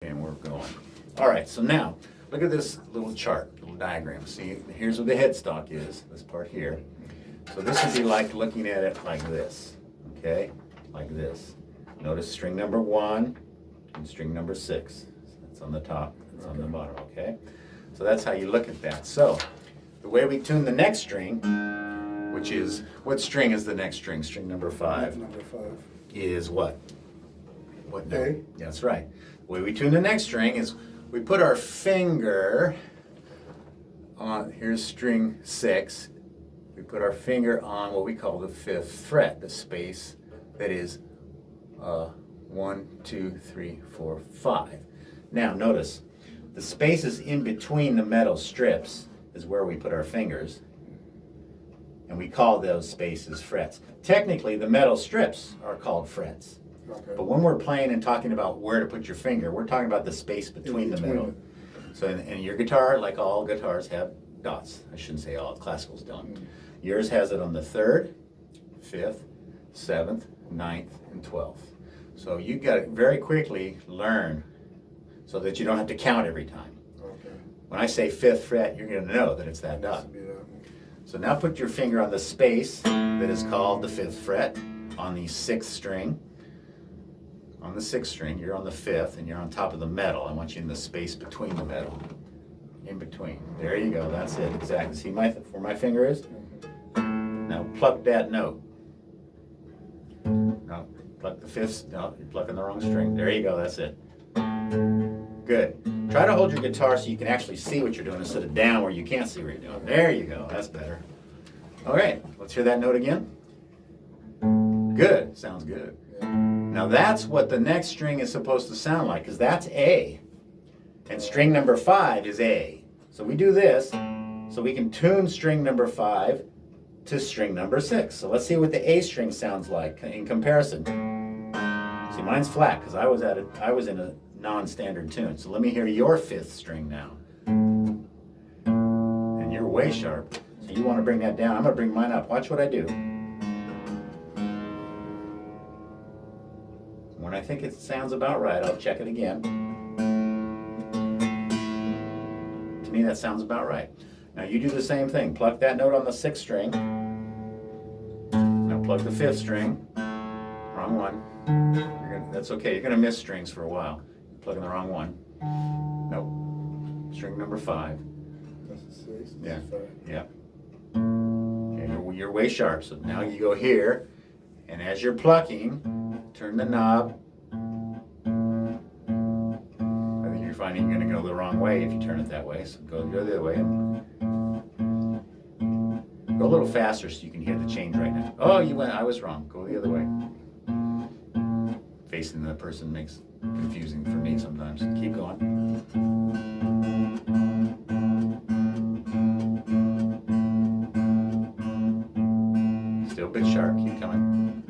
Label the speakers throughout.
Speaker 1: And we're going. All right, so now look at this little chart, little diagram. See, here's where the headstock is, this part here. So this would be like looking at it like this, okay? Like this. Notice string number 1 and string number 6. That's on the top, that's on the bottom, okay? So that's how you look at that. So the way we tune the next string, which is, what string is the next string? String number 5.
Speaker 2: Number 5.
Speaker 1: Is what? What note?
Speaker 2: A.
Speaker 1: That's right. The way we tune the next string is we put our finger on, here's string 6. We put our finger on what we call the 5th fret, the space that is 1, 2, 3, 4, 5. Now notice, the spaces in between the metal strips is where we put our fingers, and we call those spaces frets. Technically, the metal strips are called frets.
Speaker 2: Okay.
Speaker 1: But when we're playing and talking about where to put your finger, we're talking about the space between the metal. So in your guitar, like all guitars, have dots. I shouldn't say all, classicals don't. Yours has it on the 3rd, 5th, 7th, 9th, and 12th. So you got to very quickly learn so that you don't have to count every time.
Speaker 2: Okay.
Speaker 1: When I say 5th fret, you're going to know that it's that dot. So now put your finger on the space that is called the 5th fret on the 6th string. On the 6th string, you're on the 5th, and you're on top of the metal. I want you in the space between the metal. In between. There you go, that's it, exactly. See where my finger is? Now pluck that note. No, pluck the 5th, no, you're plucking the wrong string. There you go, that's it. Good. Try to hold your guitar so you can actually see what you're doing instead of down where you can't see what you're doing. There you go, that's better. All right, let's hear that note again. Good, sounds good. Now that's what the next string is supposed to sound like, because that's A. And string number 5 is A. So we do this so we can tune string number 5 to string number 6. So let's see what the A string sounds like in comparison. See, mine's flat because I was in a non-standard tune. So let me hear your 5th string now. And you're way sharp. So you want to bring that down. I'm going to bring mine up. Watch what I do. When I think it sounds about right, I'll check it again. To me, that sounds about right. Now you do the same thing. Pluck that note on the 6th string. Now plug the 5th string. Wrong one. That's okay. You're going to miss strings for a while. You're plugging the wrong one. Nope. String number 5.
Speaker 2: That's a 6.
Speaker 1: Yeah. Yeah. Okay, you're way sharp. So now you go here, and as you're plucking, turn the knob. I think you're finding you're going to go the wrong way if you turn it that way. So go the other way. Go a little faster so you can hear the change right now. Oh, you went. I was wrong. Go the other way. Facing the person makes it confusing for me sometimes. Keep going. Still a bit sharp. Keep coming.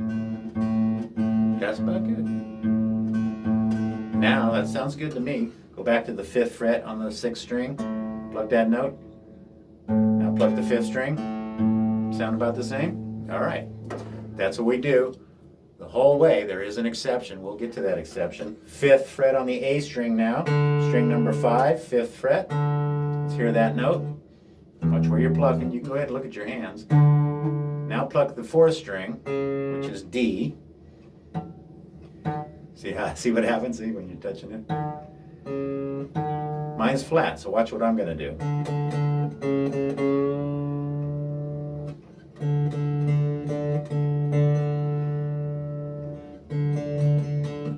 Speaker 1: That's about good. Now, that sounds good to me. Go back to the 5th fret on the 6th string. Plug that note. Now plug the 5th string. Sound about the same? All right. That's what we do the whole way. There is an exception. We'll get to that exception. 5th fret on the A string now. String number 5, 5th fret. Let's hear that note. Watch where you're plucking. You can go ahead and look at your hands. Now pluck the 4th string, which is D. See what happens? See when you're touching it? Mine's flat, so watch what I'm going to do.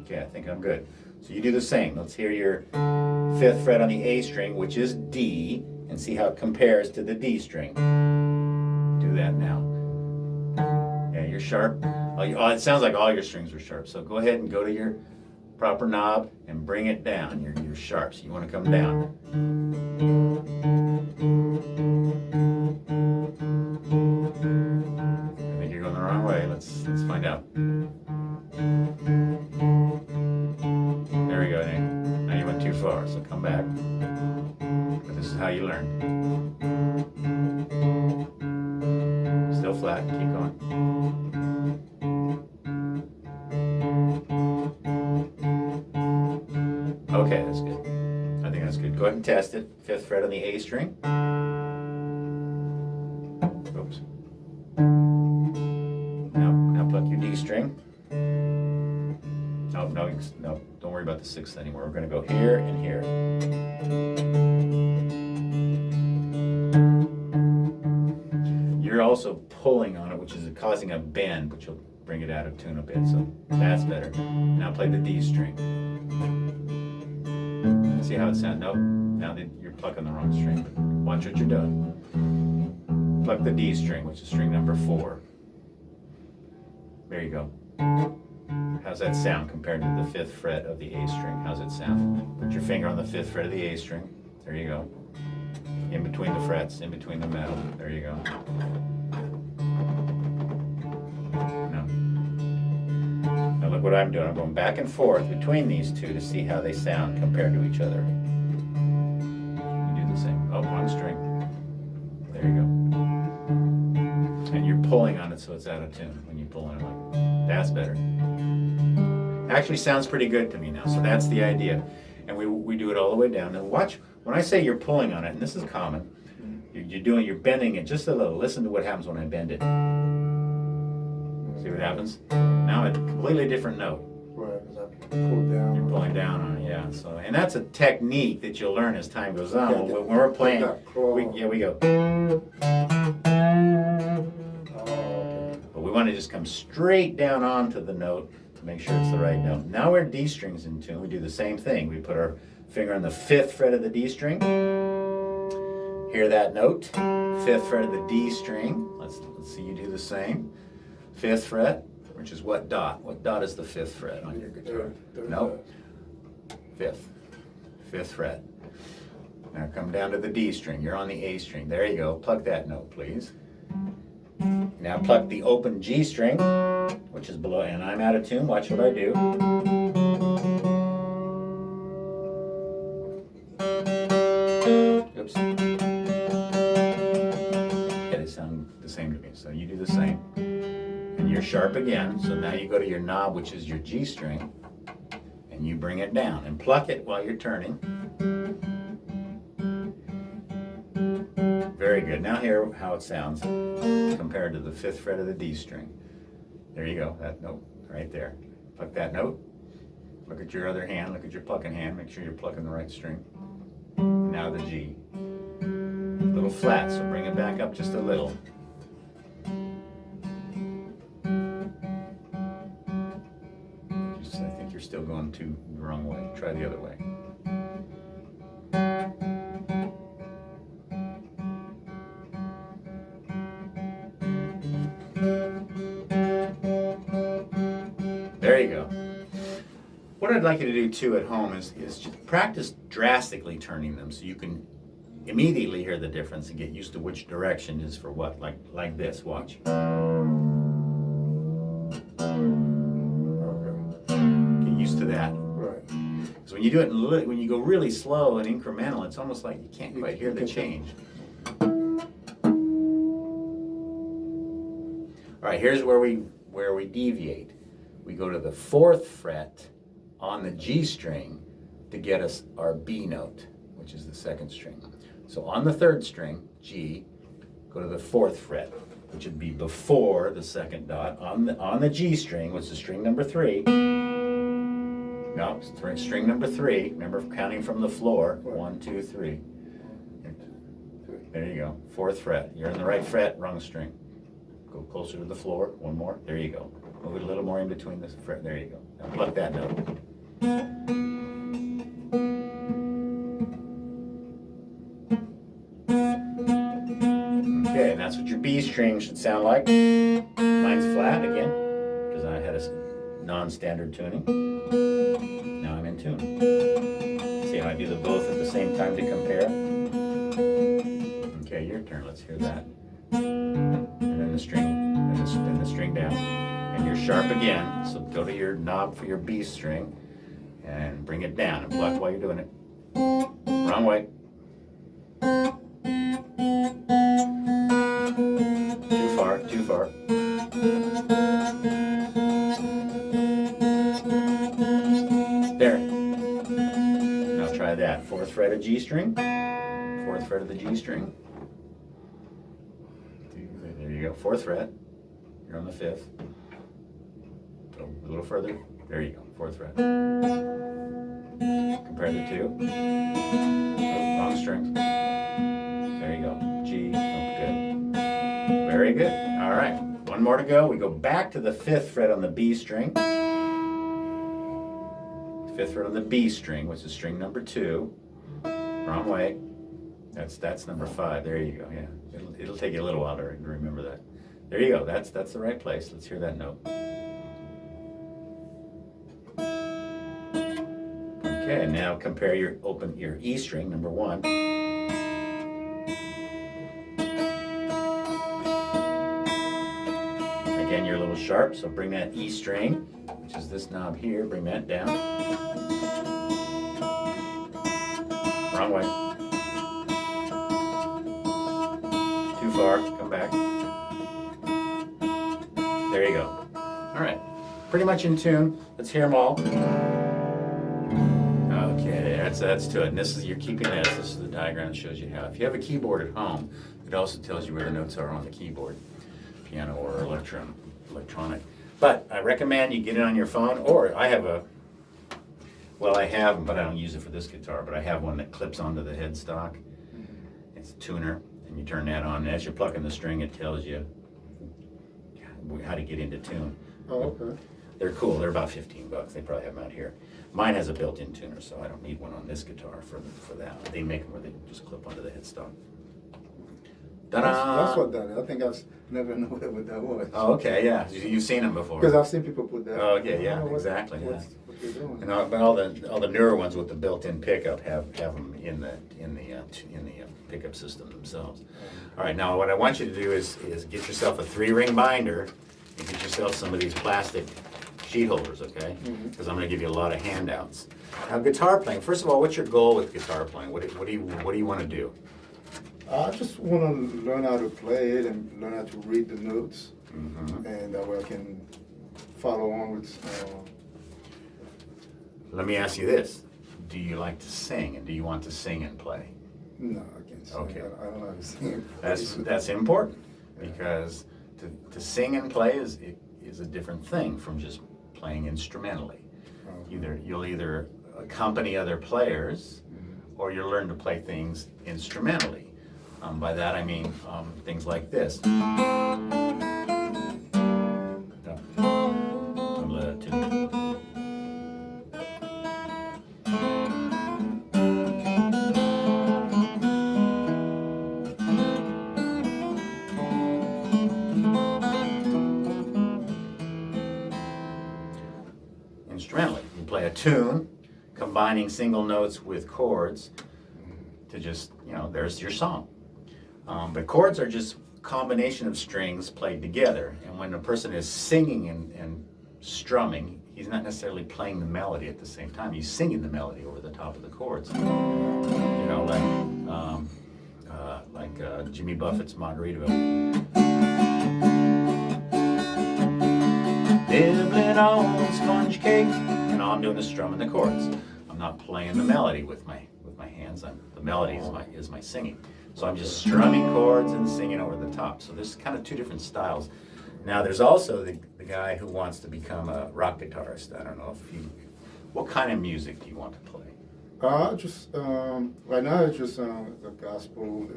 Speaker 1: Okay, I think I'm good. So you do the same. Let's hear your 5th fret on the A string, which is D, and see how it compares to the D string. Do that now. Yeah, you're sharp. Oh, it sounds like all your strings are sharp. So go ahead and go to your proper knob and bring it down. You're sharp, so you want to come down. I think you're going the wrong way. Let's find out. There we go. Now you went too far, so come back. But this is how you learn. Still flat. Keep going. Okay, that's good. I think that's good. Go ahead and test it. 5th fret on the A string. Oops. Now pluck your D string. No, don't worry about the 6th anymore. We're going to go here and here. You're also pulling on it, which is causing a bend, which will bring it out of tune a bit, so that's better. Now play the D string. See how it sounds? Nope, now you're plucking the wrong string. Watch what you're doing. Pluck the D string, which is string number 4. There you go. How's that sound compared to the 5th fret of the A string? How's it sound? Put your finger on the 5th fret of the A string. There you go. In between the frets, in between the metal. There you go. Now look what I'm doing. I'm going back and forth between these two to see how they sound compared to each other. You do the same. Oh, wrong string. There you go. And you're pulling on it so it's out of tune when you pull on it like that's better. Actually sounds pretty good to me now, so that's the idea. And we do it all the way down. Now watch, when I say you're pulling on it, and this is common, you're bending it just a little. Listen to what happens when I bend it. See what happens? Now a completely different note.
Speaker 2: Right, because I pulled down.
Speaker 1: You're pulling down on it, yeah. So, and that's a technique that you'll learn as time goes on.
Speaker 2: Yeah,
Speaker 1: when we're playing, we go. But we want to just come straight down onto the note to make sure it's the right note. Now we're D strings in tune. We do the same thing. We put our finger on the 5th fret of the D string. Hear that note? 5th fret of the D string. Let's see you do the same. 5th fret, which is what dot? What dot is the 5th fret on your guitar? Nope. 5th fret. Now come down to the D string. You're on the A string. There you go. Pluck that note, please. Now pluck the open G string, which is below, and I'm out of tune. Watch what I do. Oops. Yeah, they sound the same to me, so you do the same. And you're sharp again, so now you go to your knob, which is your G string, and you bring it down and pluck it while you're turning. Very good. Now hear how it sounds compared to the 5th fret of the D string. There you go, that note right there. Pluck that note. Look at your other hand, look at your plucking hand, make sure you're plucking the right string. Now the G. A little flat, so bring it back up just a little. I think you're still going the wrong way. Try the other way. There you go. What I'd like you to do too at home is just practice drastically turning them so you can immediately hear the difference and get used to which direction is for what. Like this, watch. Get used to that.
Speaker 2: Right.
Speaker 1: Because when you do it, when you go really slow and incremental, it's almost like you can't quite hear the change. All right, here's where we deviate. We go to the 4th fret on the G string to get us our B note, which is the 2nd string. So on the 3rd string, G, go to the 4th fret, which would be before the 2nd dot. On the G string, which is string number 3. No, string number 3. Remember counting from the floor. 1, 2, 3. There you go. 4th fret. You're in the right fret, wrong string. Go closer to the floor. One more. There you go. Move it a little more in between the fret. There you go. Now pluck that note. Okay, and that's what your B string should sound like. Mine's flat again, because I had a non-standard tuning. Now I'm in tune. See how I do the both at the same time to compare? Okay, your turn. Let's hear that. And then the string, and the string down. And you're sharp again, so go to your knob for your B string and bring it down and pluck while you're doing it. Wrong way. Too far, too far. There. Now try that. 4th fret of G string, 4th fret of the G string. There you go, 4th fret. You're on the 5th. Go a little further. There you go, 4th fret. Compare the two. Oh, wrong string. There you go, G. Oh, good. Very good. All right, one more to go. We go back to the 5th fret on the B string. 5th fret on the B string, which is string number 2. Wrong way. That's number 5. There you go. Yeah, it'll take you a little while to remember that. There you go. That's the right place. Let's hear that note. Okay, now compare your E string, number 1. Again, you're a little sharp, so bring that E string, which is this knob here, bring that down. Wrong way. Too far, come back. There you go. All right, pretty much in tune. Let's hear them all. Okay, that's to it. And this is, you're keeping this. This is the diagram that shows you how. If you have a keyboard at home, it also tells you where the notes are on the keyboard, piano or electronic. But I recommend you get it on your phone, or I have them, but I don't use it for this guitar, but I have one that clips onto the headstock. It's a tuner, and you turn that on, and as you're plucking the string, it tells you how to get into tune.
Speaker 2: Oh, okay.
Speaker 1: They're cool. They're about $15. They probably have them out here. Mine has a built-in tuner, so I don't need one on this guitar for that. They make them where they just clip onto the headstock.
Speaker 2: That's what that is. I think I've never known what that was.
Speaker 1: Oh, okay, yeah. You've seen them before.
Speaker 2: Because I've seen people put that.
Speaker 1: Oh, okay, yeah, exactly.
Speaker 2: What they're doing.
Speaker 1: And all the newer ones with the built-in pickup have them in the pickup system themselves. All right, now what I want you to do is get yourself a 3-ring binder and get yourself some of these plastic sheet holders, okay? Because I'm going to give you a lot of handouts. Now, guitar playing. First of all, what's your goal with guitar playing? What do you want to do?
Speaker 2: I just want to learn how to play it and learn how to read the notes, and that way I can follow on with.
Speaker 1: Let me ask you this: do you like to sing, and do you want to sing and play?
Speaker 2: No, I can't sing.
Speaker 1: Okay.
Speaker 2: I don't know how to sing.
Speaker 1: That's important, because to sing and play is a different thing from just playing instrumentally. You'll either accompany other players, or you'll learn to play things instrumentally. By that I mean things like this. Instrumentally, you play a tune, combining single notes with chords to just, there's your song. But chords are just a combination of strings played together. And when a person is singing and strumming, he's not necessarily playing the melody at the same time. He's singing the melody over the top of the chords. Like Jimmy Buffett's Margaritaville. Nibbling on sponge cake. And all I'm doing is strumming the chords. I'm not playing the melody with my hands. The melody is my singing. So I'm just strumming chords and singing over the top. So there's kind of 2 different styles. Now there's also the guy who wants to become a rock guitarist. I don't know what kind of music do you want to play?
Speaker 2: Just right now it's just the gospel.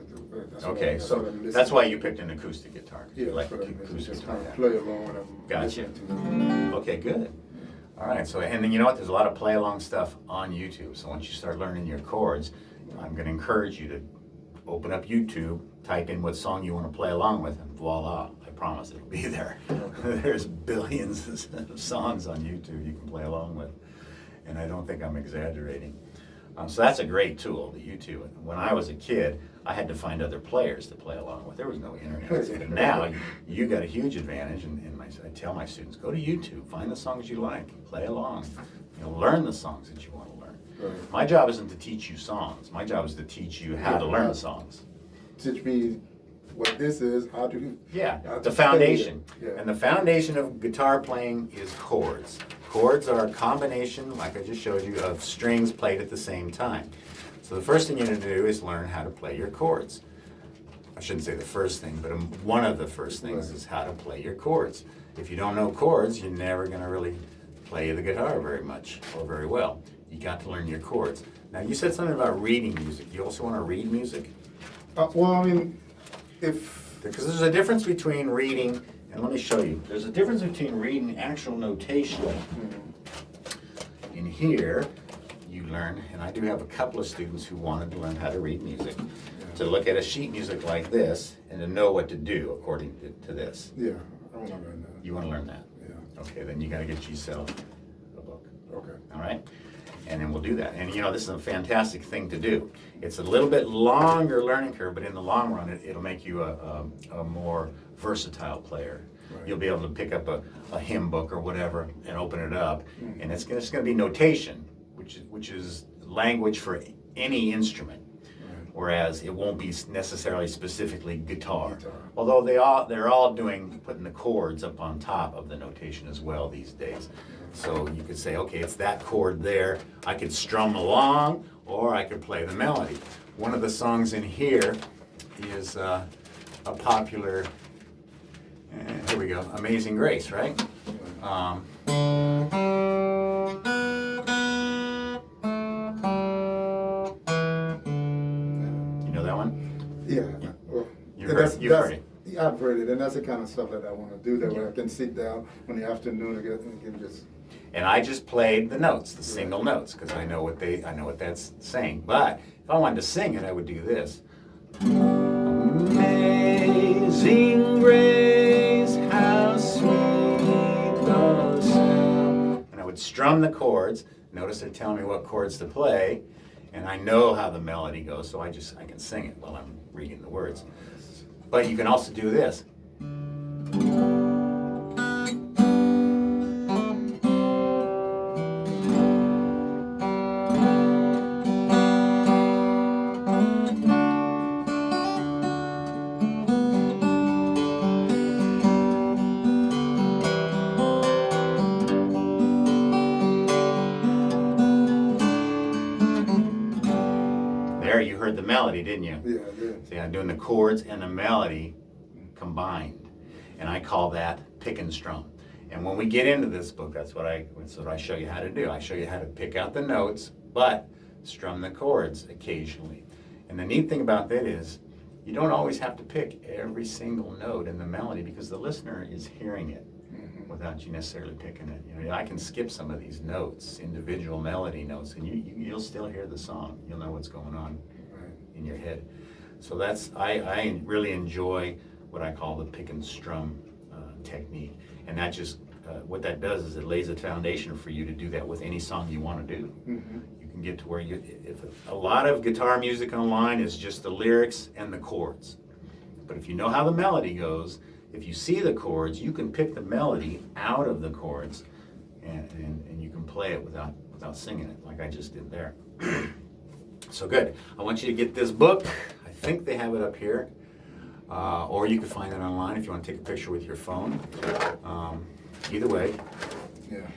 Speaker 1: Okay, so that's why you picked an acoustic guitar.
Speaker 2: Yeah,
Speaker 1: you like
Speaker 2: acoustic
Speaker 1: acoustic
Speaker 2: guitar.
Speaker 1: guitar.
Speaker 2: Play along when I'm
Speaker 1: Gotcha.
Speaker 2: listening to them.
Speaker 1: Okay, good. All right, so and then you know what? There's a lot of play along stuff on YouTube. So once you start learning your chords, I'm going to encourage you to open up YouTube, type in what song you want to play along with, and voila, I promise it'll be there. There's billions of songs on YouTube you can play along with, and I don't think I'm exaggerating. So that's a great tool, the YouTube. When I was a kid, I had to find other players to play along with. There was no internet. But now, you got a huge advantage, and I tell my students, go to YouTube, find the songs you like, play along, learn the songs that you want to learn. Right. My job isn't to teach you songs. My job is to teach you how to learn the songs.
Speaker 2: Teach me what this is, how to do.
Speaker 1: The foundation. Yeah. And the foundation of guitar playing is chords. Chords are a combination, like I just showed you, of strings played at the same time. So the first thing you're going to do is learn how to play your chords. I shouldn't say the first thing, but one of the first things is how to play your chords. If you don't know chords, you're never going to really play the guitar very much or very well. You got to learn your chords. Now, you said something about reading music. You also want to read music?
Speaker 2: Well, I mean, if...
Speaker 1: Because there's a difference between reading, and let me show you. There's a difference between reading actual notation. In here, you learn, and I do have a couple of students who wanted to learn how to read music, to look at a sheet music like this and to know what to do according to this.
Speaker 2: Yeah, I want to learn that.
Speaker 1: You want to learn that?
Speaker 2: Yeah.
Speaker 1: Okay, then you got to get yourself a book.
Speaker 2: Okay.
Speaker 1: All right? And then we'll do that. And you know, this is a fantastic thing to do. It's a little bit longer learning curve, but in the long run, it'll make you a more versatile player. Right. You'll be able to pick up a hymn book or whatever and open it up, and it's going to be notation, which is language for any instrument, whereas it won't be necessarily specifically guitar. Although they're all putting the chords up on top of the notation as well these days. So you could say, okay, it's that chord there. I could strum along, or I could play the melody. One of the songs in here is a popular, here we go, Amazing Grace, right? You know that one?
Speaker 2: Yeah. Well,
Speaker 1: You've heard it.
Speaker 2: Yeah, I've heard it, and that's the kind of stuff that I want to do. That way I can sit down in the afternoon and can just.
Speaker 1: And I just played the notes, the single notes, because I know what that's saying. But if I wanted to sing it, I would do this. Amazing grace, how sweet the sound. And I would strum the chords. Notice they're telling me what chords to play, and I know how the melody goes, so I can sing it while I'm reading the words. But you can also do this. There, you heard the melody, didn't you?
Speaker 2: Yeah, I did.
Speaker 1: See, I'm doing the chords and the melody combined, and I call that pick and strum. And when we get into this book, that's what I show you how to do. I show you how to pick out the notes, but strum the chords occasionally. And the neat thing about that is you don't always have to pick every single note in the melody because the listener is hearing it without you necessarily picking it. You know, I can skip some of these notes, individual melody notes, and you'll still hear the song. You'll know what's going on in your head. So I really enjoy what I call the pick and strum technique, and that just what that does is it lays a foundation for you to do that with any song you want to do. You can get to where if a lot of guitar music online is just the lyrics and the chords, but if you know how the melody goes, if you see the chords, you can pick the melody out of the chords, and you can play it without singing it, like I just did there. So good. I want you to get this book. I think they have it up here. Or you can find it online if you want to take a picture with your phone. Either way.
Speaker 2: Yeah.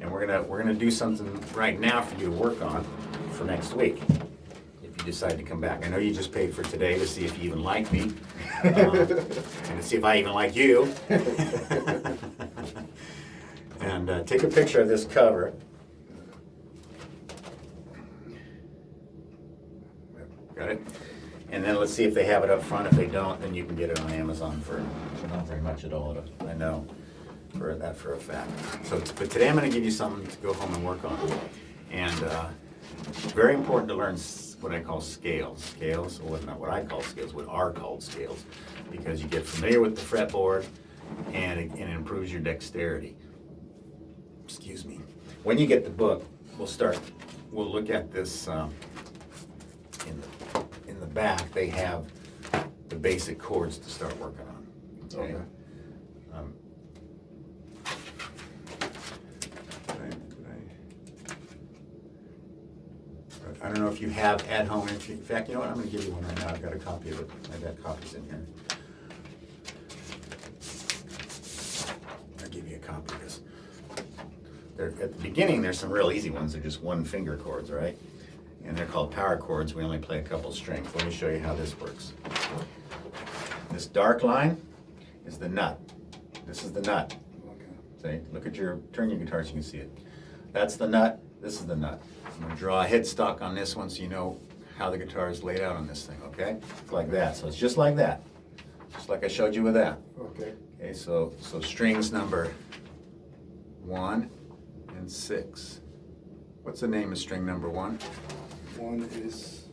Speaker 1: And we're gonna do something right now for you to work on for next week. If you decide to come back. I know you just paid for today to see if you even like me. And to see if I even like you. And take a picture of this cover. Got it? And then let's see if they have it up front. If they don't, then you can get it on Amazon for not very much at all. I know for a fact. So, but today I'm going to give you something to go home and work on. And it's very important to learn what I call scales. Scales, or not what I call scales, what are called scales, because you get familiar with the fretboard, and it improves your dexterity. Excuse me. When you get the book, we'll look at this. In the back, they have the basic chords to start working on. Okay. I don't know if you have at home. In fact, you know what? I'm going to give you one right now. I've got a copy of it. I've got copies in here. at the beginning, there's some real easy ones. They're just one finger chords, right? And they're called power chords. We only play a couple strings. Let me show you how this works. This dark line is the nut. This is the nut. See, look at turn your guitar so you can see it. That's the nut. This is the nut. I'm going to draw a headstock on this one so you know how the guitar is laid out on this thing, okay? It's like that. So it's just like that. Just like I showed you with that.
Speaker 2: Okay.
Speaker 1: Okay, so strings number 1 and 6. What's the name of string number 1?
Speaker 2: 1 is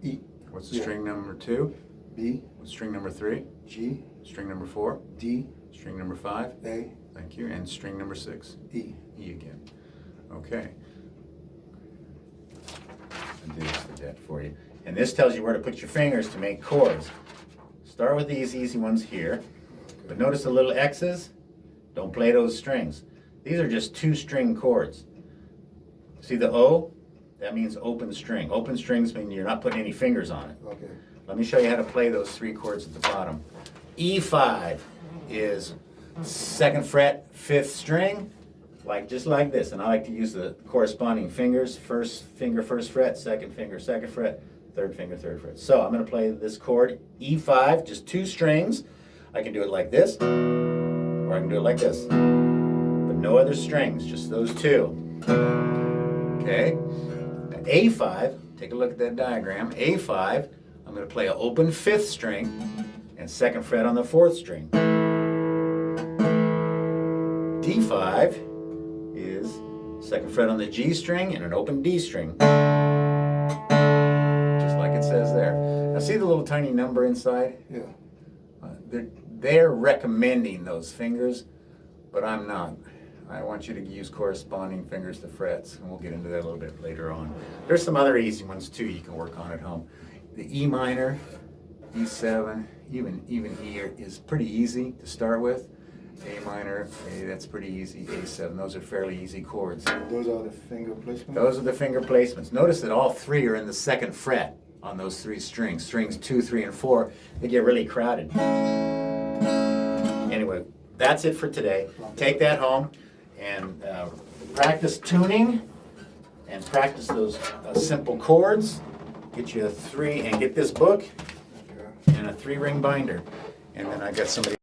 Speaker 2: E.
Speaker 1: What's the string number 2?
Speaker 2: B.
Speaker 1: What's string number 3?
Speaker 2: G.
Speaker 1: String number 4?
Speaker 2: D.
Speaker 1: String number 5?
Speaker 2: A.
Speaker 1: Thank you. And string number 6?
Speaker 2: E.
Speaker 1: E again. Okay. I did that for you. And this tells you where to put your fingers to make chords. Start with these easy ones here. But notice the little X's? Don't play those strings. These are just 2-string chords. See the O? That means open string. Open strings mean you're not putting any fingers on it.
Speaker 2: Okay.
Speaker 1: Let me show you how to play those 3 chords at the bottom. E5 is 2nd fret, 5th string, just like this. And I like to use the corresponding fingers. 1st finger, 1st fret, 2nd finger, 2nd fret, 3rd finger, 3rd fret. So I'm going to play this chord, E5, just 2 strings. I can do it like this, or I can do it like this. But no other strings, just those 2. Okay? At A5, take a look at that diagram. A5, I'm going to play an open 5th string and 2nd fret on the 4th string. D5 is 2nd fret on the G string and an open D string. Just like it says there. Now see the little tiny number inside?
Speaker 2: Yeah.
Speaker 1: They're recommending those fingers, but I'm not. I want you to use corresponding fingers to frets, and we'll get into that a little bit later on. There's some other easy ones too you can work on at home. The E minor, E7, even E is pretty easy to start with. A minor, that's pretty easy. A7, those are fairly easy chords.
Speaker 2: Those are the finger placements?
Speaker 1: Those are the finger placements. Notice that all 3 are in the 2nd fret on those 3 strings. Strings 2, 3, and 4, they get really crowded. Anyway, that's it for today. Take that home and practice tuning and practice those simple chords. Get you a 3 and get this book and a 3-ring binder. And then I got somebody